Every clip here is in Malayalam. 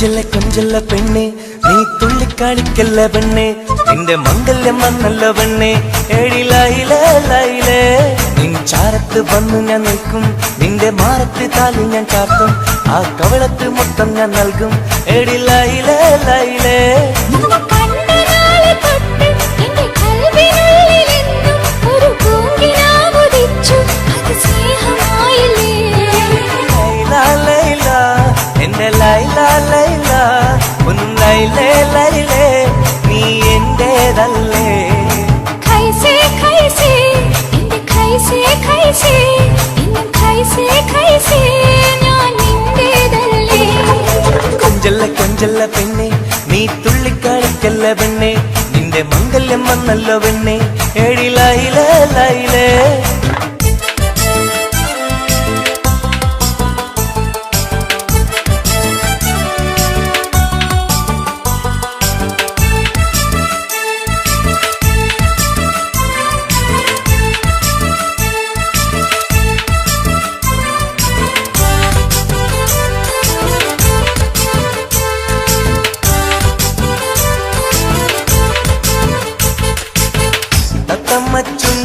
കൊഞ്ചല്ല കൊഞ്ചല്ല പെണ്ണെ നീ തുള്ളിക്കാണിക്കല്ല പെണ്ണെ നിന്റെ മംഗല്യം വന്നല്ല പെണ്ണെ ഏഴിലായിലേ ലൈലേ നിൻ ചാരത്ത് വന്നു ഞാൻ നിൽക്കും നിന്റെ മാറത്ത് താലി ഞാൻ ചാർത്തും ആ കവളത്ത് മൊത്തം ഞാൻ നൽകും ഏഴിലായിലേ ലൈലേ ലൈല ലൈല ഒന്നും ലൈലേ ലൈലേ നീ എന്റേതല്ലേ ഖൈസേ ഖൈസേ എന്റെ ഖൈസേ ഖൈസേ ഇന്നും ഖൈസേ ഖൈസേ ഞാൻ നിന്റേതല്ലേ കൊഞ്ചല്ല കൊഞ്ചല്ല പെണ്ണെ നീ തുള്ളിക്കളിക്കല്ല പെണ്ണെ നിന്റെ മംഗല്യം വന്നല്ലോ പെണ്ണെ ഏഴിലായിലേ ലൈലേ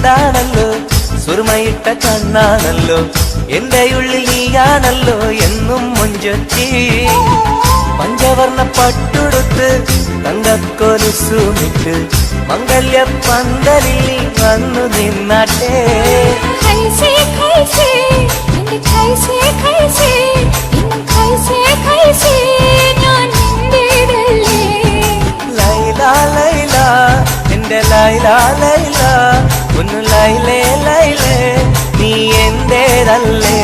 ാണല്ലോ സുറുമയിട്ട കണ്ണാണല്ലോ എന്റെ ഉള്ളിൽ നീയാണല്ലോ എന്നും മുഞ്ചൊച്ചി പഞ്ചവർണ്ണ പട്ടുടുത്ത് തങ്കക്കൊലുസുമിട്ട് മംഗല്യ പന്തലിൽ നീ വന്നു നിന്നാട്ടെ ഖൈസേ ഖൈസേ എന്റെ ഖൈസേ ഖൈസേ ഇന്നും ഖൈസേ ഖൈസേ ഞാൻ നിന്റേതല്ലേ ലൈല ലൈല എന്റെ ലൈല ലൈല ഒന്ന് ലൈലേ ലൈലേ നീ എന്റേതല്ലേ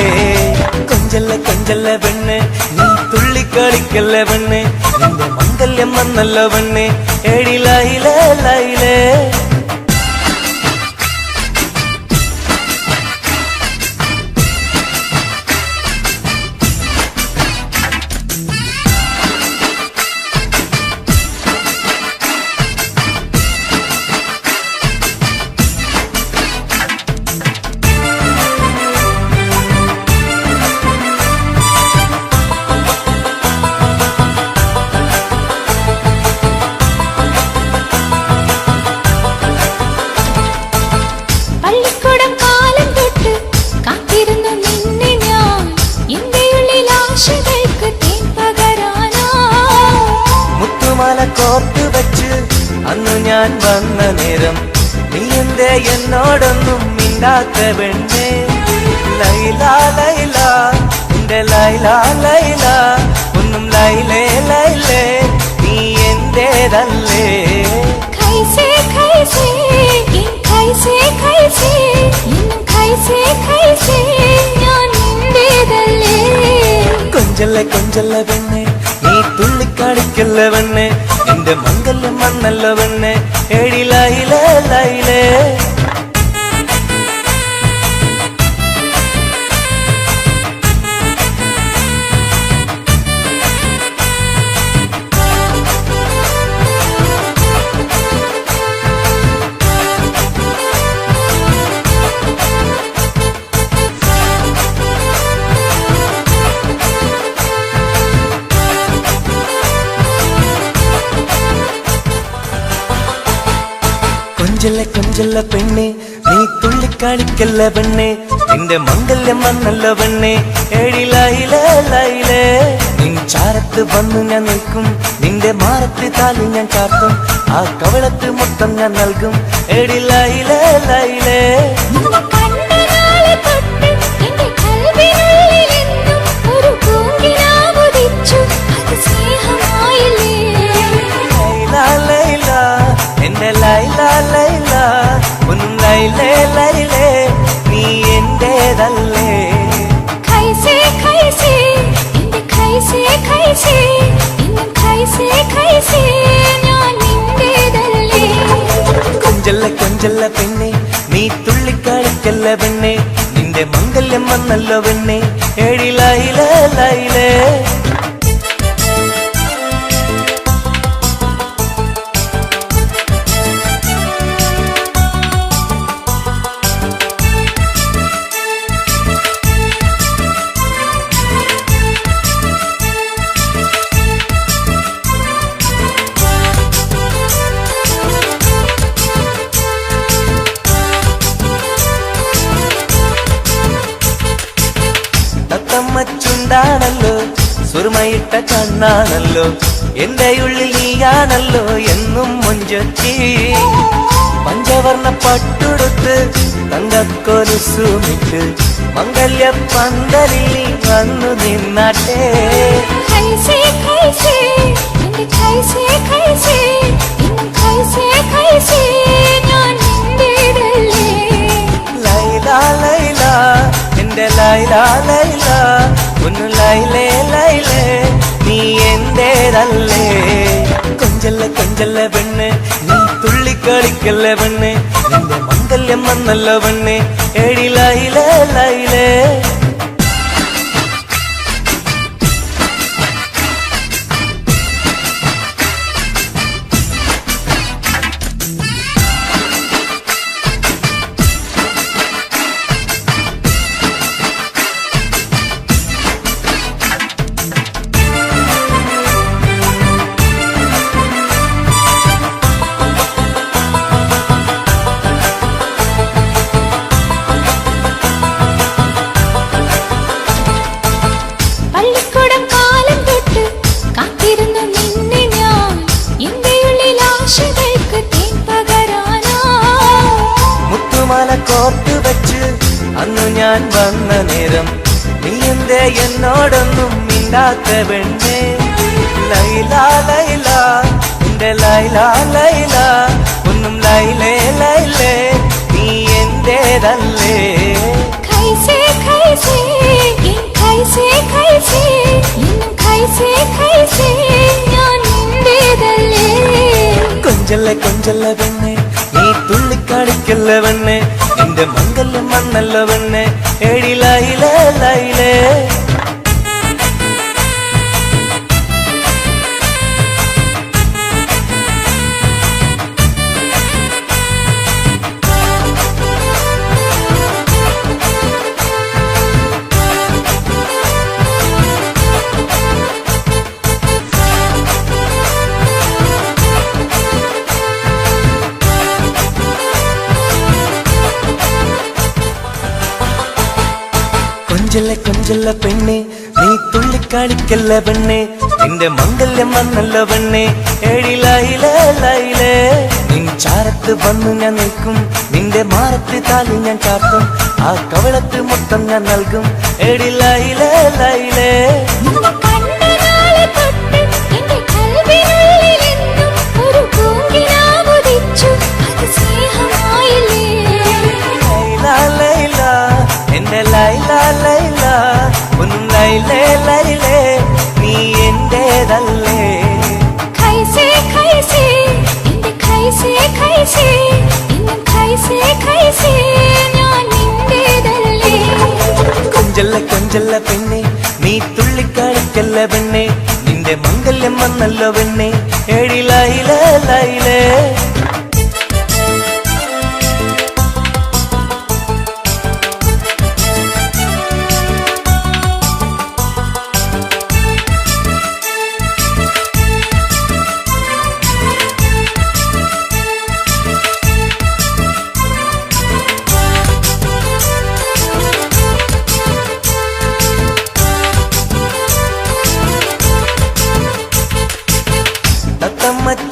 കൊഞ്ചല്ല കൊഞ്ചല്ല പെണ്ണ് നീ തുള്ളിക്കളിക്കല്ല പെണ്ണ് നിന്റെ മംഗല്യം വന്നല്ലോ പെണ്ണ് ഏഴിലായിലേ ലൈലേ കോർത്ത് വെച്ച് അന്ന് ഞാൻ വന്ന നേരം നീ എന്തേ എന്നോടൊന്നും മിണ്ടാത്ത പെണ്ണേ ലൈല ലൈല എന്റെ ലൈല ലൈല ഒന്നും ലൈലേ ലൈലേ നീ എന്റേതല്ലേ ഖൈസേ ഖൈസേ ഖൈസേ ഖൈസേ ഇന്നും ഖൈസേ ഖൈസേ ഞാൻ നിന്റേതല്ലേ കൊഞ്ചല്ല കൊഞ്ചല്ല പെണ്ണെ നീ തുള്ളിക്കാണിക്കല്ല പെണ്ണെ നിന്റെ മംഗല്യം വന്നല്ലോ പെണ്ണെ ഏഴിലായിലേ ലൈലേ കൊഞ്ചല്ല കൊഞ്ചല്ല പെണ്ണെ നീ തുള്ളിക്കാണിക്കല്ല പെണ്ണെ നിന്റെ മംഗല്യം വന്നല്ലോ പെണ്ണെ ഏഴിലായിലേ ലൈലേ നിൻ ചാരത്ത് വന്നു ഞാൻ നിൽക്കും നിന്റെ മാറത്ത് താലി ഞാൻ ചാർത്തും ആ കവളത്ത് മൊത്തം ഞാൻ നൽകും ഏഴിലായിലേ ലൈലേ ലൈല ലൈല ഒന്നും ലൈലേ ലൈലേ നീ എന്റേതല്ലേ ഖൈസേ ഖൈസേ എന്റെ ഖൈസേ ഖൈസേ ഇന്നും ഖൈസേ ഖൈസേ ഞാൻ നിന്റേതല്ലേ കൊഞ്ചല്ല കൊഞ്ചല്ല പെണ്ണെ നീ തുള്ളിക്കാണിക്കല്ല പെണ്ണെ നിന്റെ മംഗല്യം വന്നല്ലോ പെണ്ണെ ഏഴിലായിലേ ലൈലേ ചുണ്ടാണല്ലോ സുറുമയിട്ട കണ്ണാണല്ലോ എന്റെ ഉള്ളിൽ നീയാണല്ലോ എന്നും മുഞ്ചത്തി പഞ്ചവർണ്ണ പട്ടുടുത്ത് തങ്കക്കൊലുസുമിട്ട് മംഗല്യ പന്തലിൽ നീ വന്നു നിന്നാട്ടെ कैसे कैसे നിന്റെ कैसे कैसे ഇന്നും कैसे कैसे ഞാൻ നിന്റേതല്ലേ ലൈല ലൈല എന്റെ ലൈല ലൈല ഒന്ന് ലൈലേ ലൈലേ നീ എന്റേതല്ലേ കൊഞ്ചല്ല കൊഞ്ചല്ല പെണ്ണ് നീ തുള്ളിക്കളിക്കല്ല പെണ്ണ് നിന്റെ മംഗല്യം വന്നല്ല പെണ്ണ് എടി ലൈലേ ലൈലേ പള്ളിക്കൂടം കാലം തൊട്ട് കാത്തിരുന്നു നിന്നെ ഞാൻ എന്റെ ഉള്ളിൽ ആശകൾക്ക് തേൻ പകരാനാ മുത്തുമാല കോർത്ത് വെച്ച് അന്നു ഞാൻ വന്ന നേരം നീ എന്തേ എന്നോടൊന്നും മിണ്ടാത്ത പെണ്ണേ ലൈല ലൈല എന്റെ ലൈല ലൈല ഒന്നും ലൈലേ ലൈലേ നീ എന്റേതല്ലേ कैसे कैसे ഇൻ कैसे कैसे ഇന്നും कैसे कैसे ഞാൻ നിന്റേതല്ലേ കൊഞ്ചല്ല കൊഞ്ചല്ല പെണ്ണെ നീ തുള്ളിക്കാണിക്കല്ല പെണ്ണെ നിന്റെ മംഗല്യം വന്നല്ല പെണ്ണെ എടി ലൈലേ ലൈലേ കൊഞ്ചല്ല കൊഞ്ചല്ല പെണ്ണെ നീ തുള്ളിക്കാണിക്കല്ല പെണ്ണെ നിന്റെ മംഗല്യം വന്നല്ല പെണ്ണെ എടി ലൈലേ ലൈലേ നിൻ ചാരത്ത് വന്നു ഞാൻ നിൽക്കും നിന്റെ മാറത്ത് താലി ഞാൻ ചാർത്തും ആ കവളത്ത് മൊത്തം ഞാൻ നൽകും എടി ലൈലേ ലൈലേ നിന്നെ കണ്ട നാളെ തൊട്ട് എന്റെ കൽവിനുള്ളിലെന്നും ഒരു പൂങ്കിനാവുദിച്ചു അത് സ്നേഹമായില്ലേ ലൈല ലൈല എന്റെ ലൈല ലൈല ഒന്നും ലൈലേ ലൈലേ നീ എന്റേതല്ലേ कैसे कैसे എന്റെ कैसे कैसे ഇന്നും कैसे कैसे ഞാൻ നിന്റേതല്ലേ കൊഞ്ചല്ല കൊഞ്ചല്ല പെണ്ണെ നീ തുള്ളിക്കാണിക്കല്ല പെണ്ണെ നിന്റെ മംഗല്യം വന്നല്ലോ പെണ്ണെ എടി ലൈലേ ലൈലേ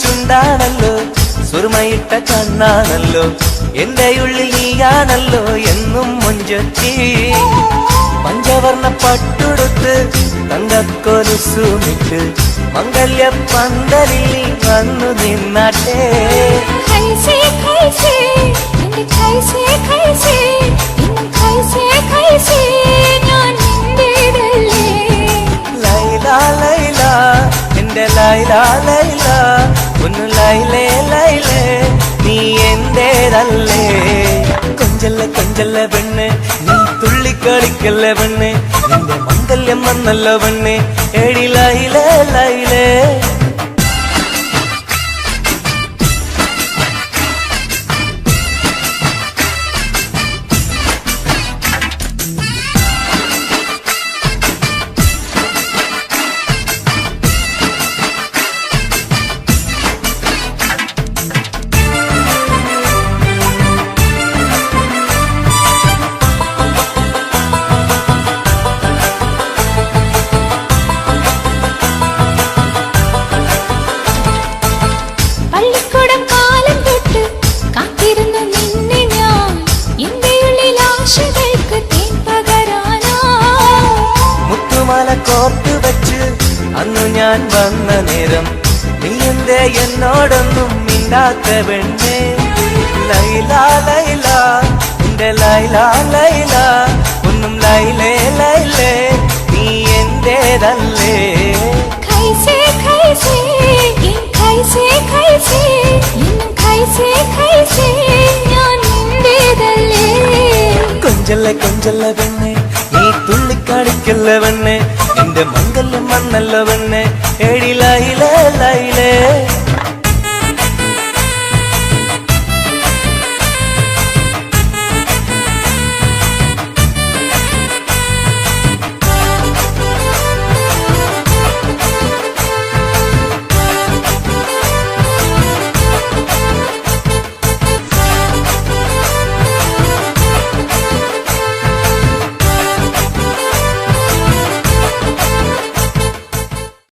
ചുണ്ടാണല്ലോ സുറുമയിട്ട കണ്ണാണല്ലോ എന്റെ ഉള്ളിൽ നീയാണല്ലോ എന്നും മുഞ്ചത്തി പഞ്ചവർണ്ണ പട്ടുടുത്ത് തങ്കക്കൊലുസുമിട്ട് മംഗല്യ പന്തലിൽ നീ വന്നു നിന്നാട്ടെ कैसे कैसे എന്റെ कैसे कैसे ഇന്നും कैसे कैसे ഞാൻ നിന്റേതല്ലേ ലൈല ലൈല എന്റെ ലൈല ലൈല ഒന്ന് ലൈലേ ലൈലേ നീ എന്റേതല്ലേ കൊഞ്ചല്ല കൊഞ്ചല്ല പെണ്ണ് നീ തുള്ളിക്കളിക്കല്ല പെണ്ണ് നിന്റെ മംഗല്യം വന്നല്ലോ പെണ്ണ് എടി ലൈലേ ലൈലേ കോർത്തു വെച്ച് അന്നു ഞാൻ വന്ന നേരം നീ എന്തേ എന്നോടൊന്നും മിണ്ടാത്ത പെണ്ണേ ലൈല ലൈല എന്റെ ലൈല ലൈല ഒന്നും ലൈലേ ലൈലേ നീ എന്റേതല്ലേ കൈസേ കൈസേ എൻ കൈസേ കൈസേ എന്നും കൈസേ കൈസേ ഞാൻ നിന്റേതല്ലേ കൊഞ്ചല്ല കൊഞ്ചല്ല പെണ്ണെ നീ തുള്ളിക്കാണിക്കല്ല പെണ്ണെ എന്റെ മംഗല്യം വന്നല്ല പെണ്ണെ എടി ലൈലേ ലൈലേ